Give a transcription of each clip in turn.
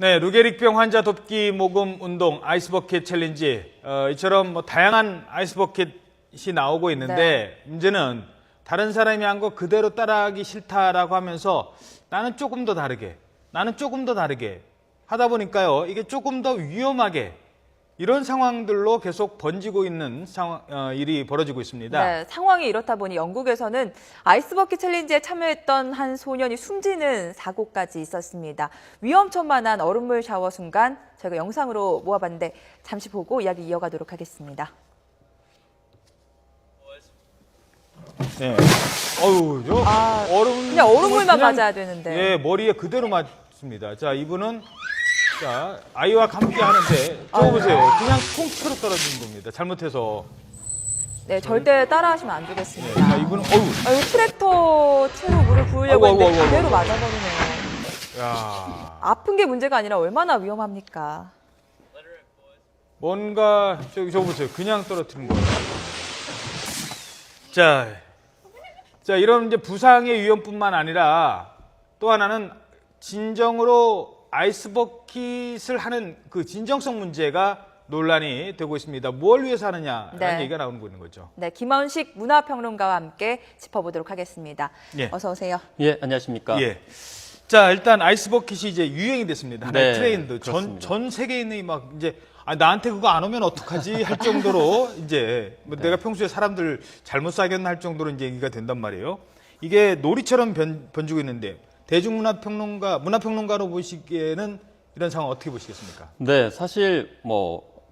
네, 루게릭병 환자 돕기 모금 운동 아이스버킷 챌린지 이처럼 뭐 다양한 아이스버킷이 나오고 있는데 문제는 다른 사람이 한 거 그대로 따라하기 싫다라고 하면서 나는 조금 더 다르게 하다 보니까요, 이게 조금 더 위험하게 이런 상황들로 계속 번지고 있는 일이 벌어지고 있습니다. 네, 상황이 이렇다 보니 영국에서는 아이스버킷 챌린지에 참여했던 한 소년이 숨지는 사고까지 있었습니다. 위험천만한 얼음물 샤워 순간 저희가 영상으로 모아봤는데 잠시 보고 이야기 이어가도록 하겠습니다. 네. 어우, 그냥 얼음물만 맞아야 되는데. 예, 머리에 그대로 맞습니다. 자, 이분은 자, 아이와 함께 하는데 저거 보세요. 그냥 통째로 떨어지는 겁니다. 잘못해서. 네, 절대 따라하시면 안 되겠습니다. 네, 자, 이분은 이거 트랙터 채로 물을 부으려고 했는데 그대로 맞아버리네요. 야. 아픈 게 문제가 아니라 얼마나 위험합니까? 뭔가 저거 보세요. 그냥 떨어뜨리는 거예요. 자, 이런 이제 부상의 위험뿐만 아니라 또 하나는 진정으로 아이스버킷을 하는 그 진정성 문제가 논란이 되고 있습니다. 뭘 위해서 하느냐라는 얘기가 나오고 있는 거죠. 네, 김원식 문화평론가와 함께 짚어보도록 하겠습니다. 예. 어서 오세요. 예, 안녕하십니까. 예. 자, 일단 아이스버킷이 이제 유행이 됐습니다. 하나의 네, 트렌드. 전 세계인이 막 이제 나한테 그거 안 오면 어떡하지 할 정도로 이제 뭐 내가 평소에 사람들 잘못 사귀었나 할 정도로 이제 얘기가 된단 말이에요. 이게 놀이처럼 번지고 있는데 문화평론가로 보시기에는 이런 상황 어떻게 보시겠습니까? 네, 사실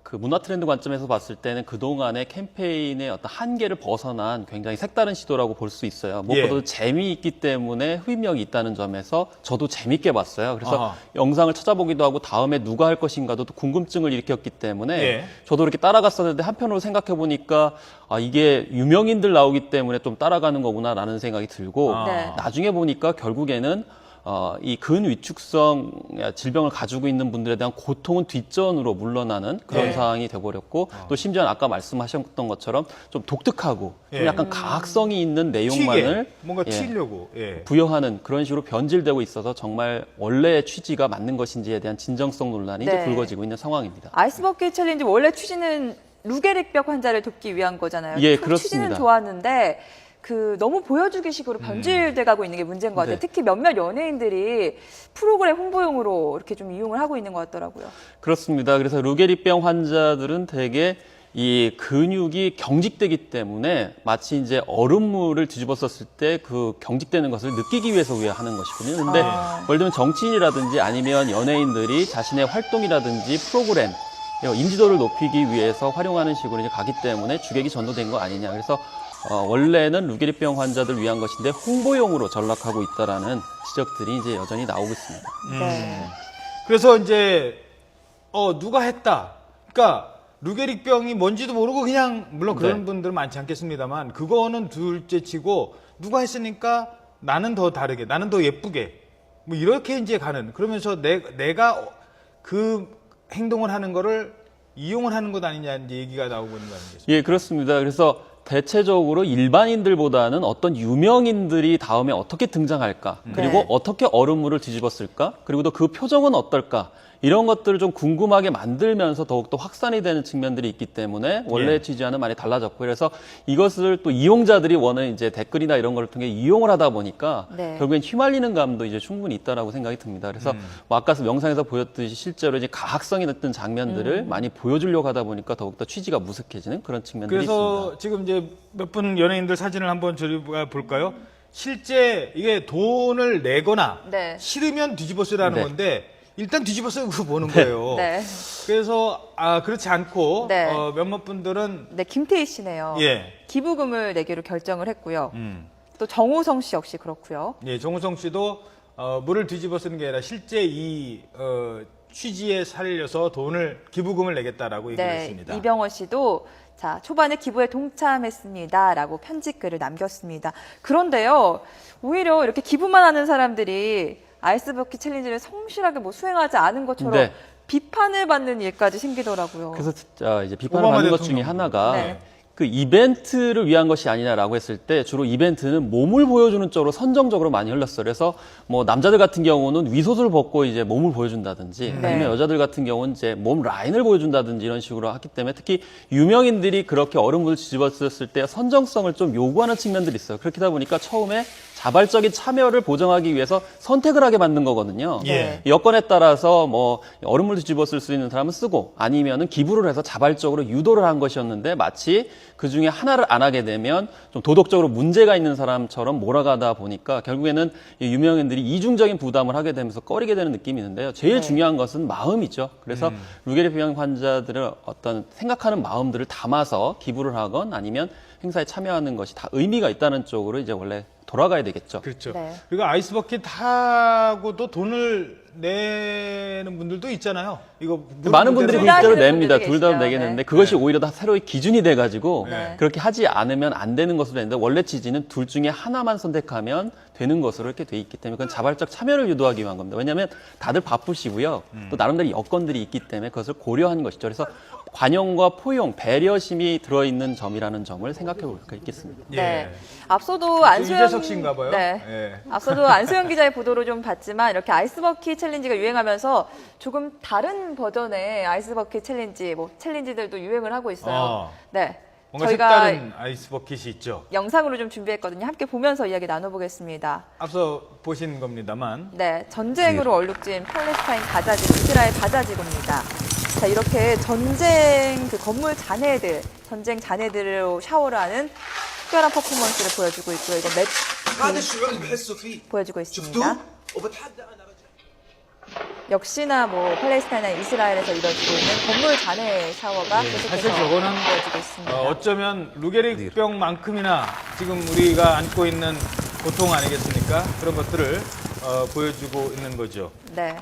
그 문화 트렌드 관점에서 봤을 때는 그동안의 캠페인의 어떤 한계를 벗어난 굉장히 색다른 시도라고 볼 수 있어요. 무엇보다도 재미있기 때문에 흡입력이 있다는 점에서 저도 재밌게 봤어요. 그래서 영상을 찾아보기도 하고 다음에 누가 할 것인가도 또 궁금증을 일으켰기 때문에 저도 이렇게 따라갔었는데 한편으로 생각해 보니까 이게 유명인들 나오기 때문에 좀 따라가는 거구나라는 생각이 들고 나중에 보니까 결국에는 이 근위축성 질병을 가지고 있는 분들에 대한 고통은 뒷전으로 물러나는 그런 상황이 돼버렸고 또 심지어는 아까 말씀하셨던 것처럼 좀 독특하고 좀 약간 가학성이 있는 내용만을 뭔가 튀려고 부여하는 그런 식으로 변질되고 있어서 정말 원래의 취지가 맞는 것인지에 대한 진정성 논란이 이제 불거지고 있는 상황입니다. 아이스버킷 챌린지 원래 취지는 루게릭병 환자를 돕기 위한 거잖아요. 예, 그 그렇습니다. 취지는 좋았는데 너무 보여주기식으로 변질돼 가고 있는 게 문제인 것 같아요. 특히 몇몇 연예인들이 프로그램 홍보용으로 이렇게 좀 이용을 하고 있는 것 같더라고요. 그렇습니다. 그래서 루게릭병 환자들은 대개 이 근육이 경직되기 때문에 마치 이제 얼음물을 뒤집어 썼을 때 그 경직되는 것을 느끼기 위해서 하는 것이거든요. 근데 예를 들면 정치인이라든지 아니면 연예인들이 자신의 활동이라든지 프로그램 인지도를 높이기 위해서 활용하는 식으로 이제 가기 때문에 주객이 전도된 거 아니냐. 그래서 원래는 루게릭병 환자들 위한 것인데 홍보용으로 전락하고 있다라는 지적들이 이제 여전히 나오고 있습니다. 그래서 이제 누가 했다. 그러니까 루게릭병이 뭔지도 모르고 그냥 물론 그런 분들은 많지 않겠습니다만 그거는 둘째치고 누가 했으니까 나는 더 다르게, 나는 더 예쁘게 뭐 이렇게 이제 가는 그러면서 내가 그 행동을 하는 거를 이용을 하는 것 아니냐 이제 얘기가 나오고 있는 거 아니겠습니까? 예, 그렇습니다. 그래서 대체적으로 일반인들보다는 어떤 유명인들이 다음에 어떻게 등장할까, 그리고 어떻게 얼음물을 뒤집었을까, 그리고 또 그 표정은 어떨까, 이런 것들을 좀 궁금하게 만들면서 더욱더 확산이 되는 측면들이 있기 때문에 원래의 취지와는 많이 달라졌고, 그래서 이것을 또 이용자들이 원하는 이제 댓글이나 이런 걸 통해 이용을 하다 보니까 결국엔 휘말리는 감도 이제 충분히 있다라고 생각이 듭니다. 그래서 뭐 아까 영상에서 보였듯이 실제로 이제 가학성이 났던 장면들을 많이 보여주려고 하다 보니까 더욱더 취지가 무색해지는 그런 측면들이 그래서 있습니다. 지금 이제 몇 분 연예인들 사진을 한번 저희가 볼까요? 실제 이게 돈을 내거나 싫으면 뒤집어 쓰라는 건데 일단 뒤집어 쓰고 보는 거예요. 그래서 그렇지 않고 몇몇 분들은 김태희 씨네요. 기부금을 내기로 결정을 했고요. 또 정우성 씨 역시 그렇고요. 정우성 씨도 물을 뒤집어 쓰는 게 아니라 실제 이 취지에 살려서 기부금을 내겠다라고 얘기를 했습니다. 이병헌 씨도 초반에 기부에 동참했습니다라고 편집글을 남겼습니다. 그런데요, 오히려 이렇게 기부만 하는 사람들이 아이스버킷 챌린지를 성실하게 수행하지 않은 것처럼 비판을 받는 일까지 생기더라고요. 그래서 이제 비판을 받는 것 중에 하나가 그 이벤트를 위한 것이 아니냐라고 했을 때 주로 이벤트는 몸을 보여주는 쪽으로 선정적으로 많이 흘렀어요. 그래서 뭐 남자들 같은 경우는 위소를 벗고 이제 몸을 보여준다든지 네. 아니면 여자들 같은 경우는 이제 몸 라인을 보여준다든지 이런 식으로 했기 때문에 특히 유명인들이 그렇게 얼음물을 뒤집었을 때 선정성을 좀 요구하는 측면들이 있어요. 그렇다 보니까 처음에 자발적인 참여를 보장하기 위해서 선택을 하게 만든 거거든요. 예. 여건에 따라서 뭐 얼음물 뒤집었을 수 있는 사람은 쓰고 아니면은 기부를 해서 자발적으로 유도를 한 것이었는데 마치 그 중에 하나를 안 하게 되면 좀 도덕적으로 문제가 있는 사람처럼 몰아가다 보니까 결국에는 이 유명인들이 이중적인 부담을 하게 되면서 꺼리게 되는 느낌이 있는데요. 제일 네. 중요한 것은 마음이죠. 그래서 루게리병 환자들의 어떤 생각하는 마음들을 담아서 기부를 하건 아니면 행사에 참여하는 것이 다 의미가 있다는 쪽으로 이제 원래 돌아가야 되겠죠. 그렇죠. 네. 그리고 아이스버킷 하고도 돈을 내는 분들도 있잖아요. 이거 많은 분들이 둘다 실제로 하시는 냅니다. 분들이 둘 다 계시죠. 내겠는데 네. 그것이 오히려 다 새로운 기준이 돼가지고 네. 그렇게 하지 않으면 안 되는 것으로 되는데 원래 취지는 둘 중에 하나만 선택하면 되는 것으로 이렇게 돼 있기 때문에 그건 자발적 참여를 유도하기 위한 겁니다. 왜냐하면 다들 바쁘시고요. 또 나름대로 여건들이 있기 때문에 그것을 고려한 것이죠. 그래서 관용과 포용, 배려심이 들어있는 점이라는 점을 생각해 볼 수 있겠습니다. 네. 앞서도 안소영 이재석 씨인가 봐요. 네. 예. 앞서도 안소영 기자의 보도를 좀 봤지만 이렇게 아이스버킷 챌린지가 유행하면서 조금 다른 버전의 아이스버킷 챌린지, 뭐 챌린지들도 유행을 하고 있어요. 네. 뭔가 저희가 색다른 아이스버킷이 있죠. 영상으로 좀 준비했거든요. 함께 보면서 이야기 나눠보겠습니다. 앞서 보신 겁니다만. 네, 전쟁으로 얼룩진 팔레스타인 가자지구, 이스라엘 가자지구입니다. 자, 이렇게 전쟁 그 건물 잔해들, 전쟁 잔해들로 샤워를 하는 특별한 퍼포먼스를 보여주고 있고요. 이거 هذا الشعور اللي بحسه فيه 보여주고 شفتوه 있습니다. وبتحدى انا رجل 역시나 뭐 팔레스타인이나 이스라엘에서 이뤄지고 있는 건물 잔해 샤워가 예, 계속해서 사실 저거는 보여지고 있습니다. 어쩌면 루게릭병만큼이나 지금 우리가 안고 있는 고통 아니겠습니까? 그런 것들을 보여주고 있는 거죠. 네.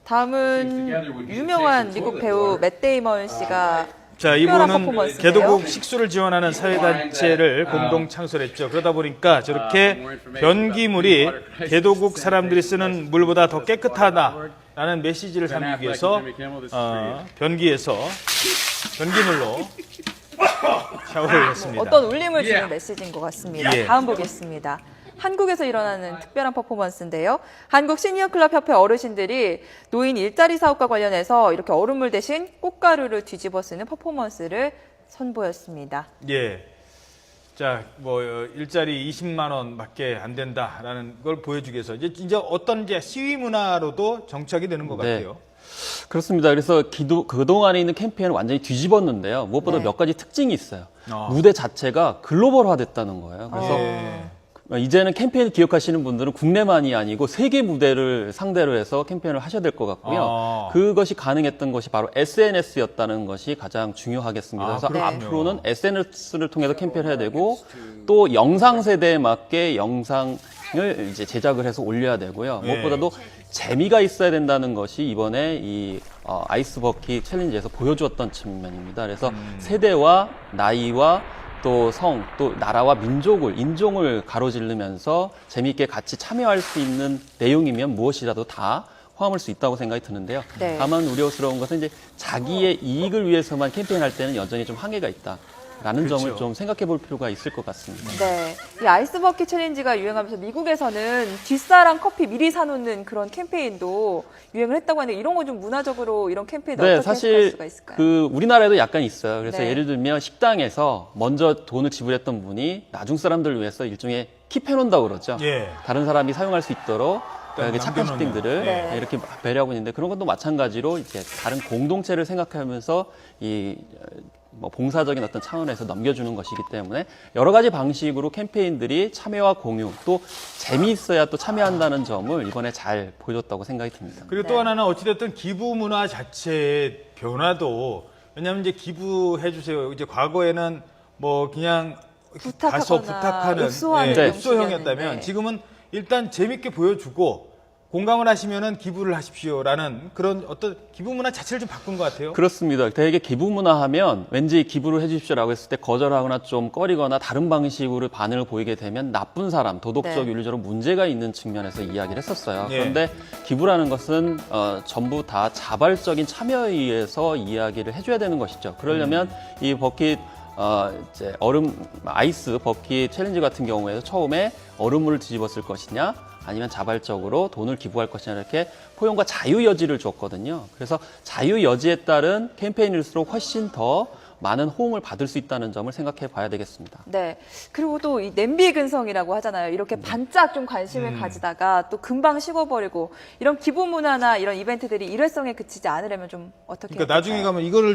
다음은 유명한 미국 배우 맷 데이먼 씨가 자, 특별한 이분은 퍼포먼스인데요. 개도국 식수를 지원하는 사회단체를 공동 창설했죠. 그러다 보니까 저렇게 변기물이 개도국 사람들이 쓰는 물보다 더 깨끗하다라는 메시지를 담기 위해서 변기에서 변기물로 샤워를 했습니다. 어떤 울림을 주는 메시지인 것 같습니다. 예. 다음 보겠습니다. 한국에서 일어나는 특별한 퍼포먼스인데요. 한국 시니어클럽 협회 어르신들이 노인 일자리 사업과 관련해서 이렇게 얼음물 대신 꽃가루를 뒤집어 쓰는 퍼포먼스를 선보였습니다. 예. 자, 뭐 일자리 20만 원밖에 안 된다라는 걸 보여주기 위해서 이제 어떤 이제 시위 문화로도 정착이 되는 것 네. 같아요. 그렇습니다. 그래서 그동안에 있는 캠페인을 완전히 뒤집었는데요. 무엇보다 네. 몇 가지 특징이 있어요. 무대 자체가 글로벌화 됐다는 거예요. 그래서 예. 이제는 캠페인을 기억하시는 분들은 국내만이 아니고 세계 무대를 상대로 해서 캠페인을 하셔야 될 것 같고요. 그것이 가능했던 것이 바로 SNS였다는 것이 가장 중요하겠습니다. 그래서 그렇군요. 앞으로는 SNS를 통해서 캠페인을 해야 되고 또 영상 세대에 맞게 영상을 이제 제작을 해서 올려야 되고요. 예. 무엇보다도 재미가 있어야 된다는 것이 이번에 이 아이스버킷 챌린지에서 보여주었던 측면입니다. 그래서 세대와 나이와 또 성, 또 나라와 민족을, 인종을 가로지르면서 재미있게 같이 참여할 수 있는 내용이면 무엇이라도 다 포함할 수 있다고 생각이 드는데요. 네. 다만 우려스러운 것은 이제 자기의 이익을 위해서만 캠페인할 때는 여전히 좀 한계가 있다라는 그렇죠. 점을 좀 생각해 볼 필요가 있을 것 같습니다. 네, 이 아이스버킷 챌린지가 유행하면서 미국에서는 뒷사랑 커피 미리 사놓는 그런 캠페인도 유행을 했다고 하는데 이런 거 좀 문화적으로 이런 캠페인을 네, 어떻게 해석할 사실 수가 있을까요? 그 우리나라에도 약간 있어요. 그래서 네. 예를 들면 식당에서 먼저 돈을 지불했던 분이 나중 사람들을 위해서 일종의 킵해놓는다고 그러죠. 예. 다른 사람이 사용할 수 있도록 이렇게 착한 남겨놓는. 식당들을 네. 이렇게 배려하고 있는데 그런 것도 마찬가지로 이제 다른 공동체를 생각하면서 이 뭐 봉사적인 어떤 차원에서 넘겨주는 것이기 때문에 여러 가지 방식으로 캠페인들이 참여와 공유 또 재미있어야 또 참여한다는 점을 이번에 잘 보여줬다고 생각이 듭니다. 그리고 또 하나는 어찌됐든 기부 문화 자체의 변화도 왜냐하면 이제 기부해 주세요. 이제 과거에는 뭐 그냥 부탁하거나 가서 부탁하는 읍소하는 네. 읍소형이었다면 형식이었는데. 지금은 일단 재밌게 보여주고 공감을 하시면은 기부를 하십시오라는 그런 어떤 기부 문화 자체를 좀 바꾼 것 같아요. 그렇습니다. 대개 기부 문화 하면 왠지 기부를 해주십시오라고 했을 때 거절하거나 좀 꺼리거나 다른 방식으로 반응을 보이게 되면 나쁜 사람, 도덕적, 네. 윤리적으로 문제가 있는 측면에서 이야기를 했었어요. 예. 그런데 기부라는 것은 전부 다 자발적인 참여에 의해서 이야기를 해줘야 되는 것이죠. 그러려면 이 버킷 이제 얼음 아이스 버킷 챌린지 같은 경우에도 처음에 얼음물을 뒤집었을 것이냐 아니면 자발적으로 돈을 기부할 것이냐 이렇게 포용과 자유 여지를 줬거든요. 그래서 자유 여지에 따른 캠페인일수록 훨씬 더 많은 호응을 받을 수 있다는 점을 생각해 봐야 되겠습니다. 네. 그리고 또 이 냄비 근성이라고 하잖아요. 이렇게 반짝 좀 관심을 가지다가 또 금방 식어버리고 이런 기부 문화나 이런 이벤트들이 일회성에 그치지 않으려면 좀 어떻게 그러니까 해야 나중에 될까요? 가면 이거를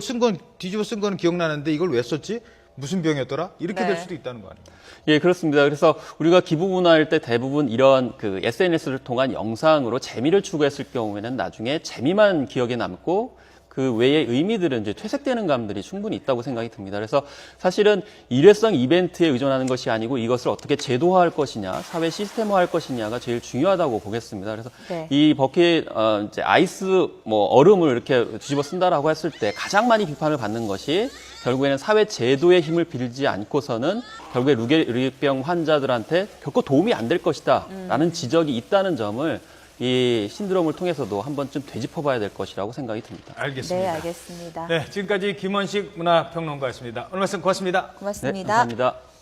뒤집어 쓴 거는 기억나는데 이걸 왜 썼지? 무슨 병이었더라? 이렇게 네. 될 수도 있다는 거 아니에요? 예, 그렇습니다. 그래서 우리가 기부 문화일 때 대부분 이런 그 SNS를 통한 영상으로 재미를 추구했을 경우에는 나중에 재미만 기억에 남고 그 외의 의미들은 이제 퇴색되는 감들이 충분히 있다고 생각이 듭니다. 그래서 사실은 일회성 이벤트에 의존하는 것이 아니고 이것을 어떻게 제도화할 것이냐, 사회 시스템화할 것이냐가 제일 중요하다고 보겠습니다. 그래서 네. 이 버킷 이제 아이스 얼음을 이렇게 뒤집어 쓴다라고 했을 때 가장 많이 비판을 받는 것이 결국에는 사회 제도의 힘을 빌지 않고서는 결국에 루게릭병 환자들한테 결코 도움이 안 될 것이다라는 지적이 있다는 점을 이 신드롬을 통해서도 한 번쯤 되짚어봐야 될 것이라고 생각이 듭니다. 알겠습니다. 네, 알겠습니다. 네, 지금까지 김원식 문화평론가였습니다. 오늘 말씀 고맙습니다. 고맙습니다. 네, 감사합니다.